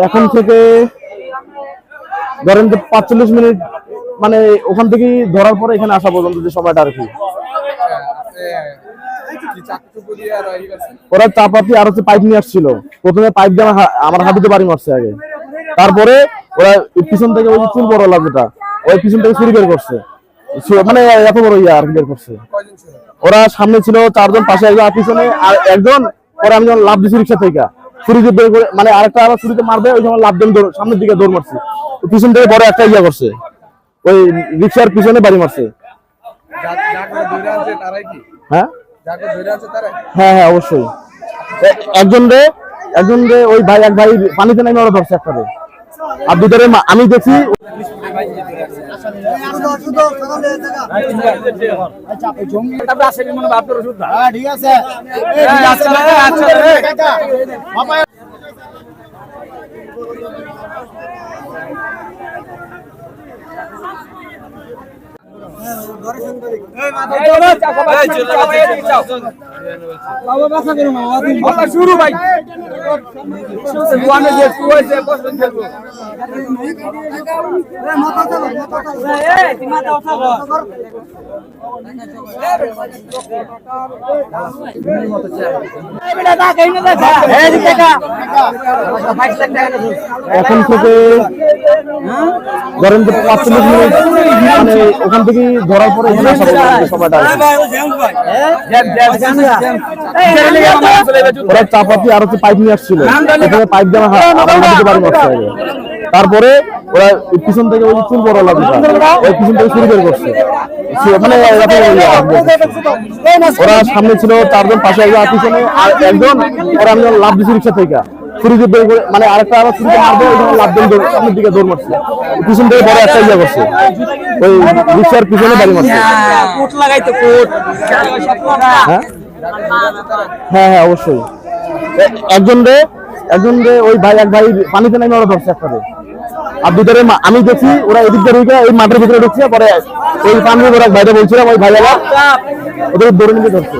এখন থেকে ধরেন যে ৪৫ মিনিট, মানে ওখান থেকে ধরার পরে এখানে আসা পর্যন্ত যে সময়টা আর কি। ওরা চাপাতি আর হচ্ছে পাইপ নিয়ে আসছিল। প্রথমে পাইপ দিয়ে আমার হাঁটুতে বাড়ি মারছে আগে, তারপরে ওরা পিছন থেকে ওই চুল বড় লাগেটা ওই পিছন থেকে ছুরি বের করছে, মানে এত বড় ইয়ে আর বের করছে। ওরা সামনে ছিল ৪ জন, পাশে একজন, পিছনে আর একজন। পরে আমি যখন লাভ দিচ্ছি রিক্সা থেকে ছুরিতে বের করে, মানে আরেকটা আবার ছুরিতে মারবে, ওই সময় লাভ দিয়ে সামনের দিকে দৌড় মারছি। পিছন থেকে বড় একটা ইয়া করছে, ওই রিক্সার পিছনে বাড়ি মারছে। হ্যাঁ হ্যাঁ হ্যাঁ অবশ্যই। একজন রে ওই ভাই, এক ভাই পানিতে নামে ওরা ধরছে একটা রে, আর দুধরে আমি দেখছি। শুরু ভাই এখন থেকে ধরেন যে ৪৫ মিনিট, মানে ওখান থেকে ধরার পরে এখানে আসা পর্যন্ত সময়টা। ওরা চাপাতি আর হচ্ছে পাইপ নিয়ে আসছিল। প্রথমে পাইপ দিয়ে আমার হাঁটুতে বাড়ি মারছে আগে, তারপরে ওরা পিছন থেকে ওই চুল বড় লাগেটা ওই পিছন থেকে ছুরি বের করছে, মানে ওরা সামনে ছিল ৪ জন, পাশে একজন, পিছনে আর একজন। ওরা আমি লাভ দিচ্ছি রিক্সা থেকে ছুরিতে বের করে, মানে আরেকটা আবার ছুরিতে মারবে, ওই সময় লাভ দিয়ে সামনের দিকে দৌড় মারছে। পিছন থেকে বড় একটা ইয়া করছে, ওই রিক্সার পিছনে বাড়ি মারছে। হ্যাঁ হ্যাঁ অবশ্যই। একজন রে ওই ভাই, এক ভাই পানিতে নামে ওরা ধরছে একটা রে, আর দুধরে আমি দেখছি ওরা এদিক দিয়ে ঢুকে এই মাঠের ভিতরে ঢুকছে। পরে ওই পানি ওরা বাইরে বলছিলাম, ওই ভাইয়ারা ওদের দৌড়ে নিয়ে ধরছে।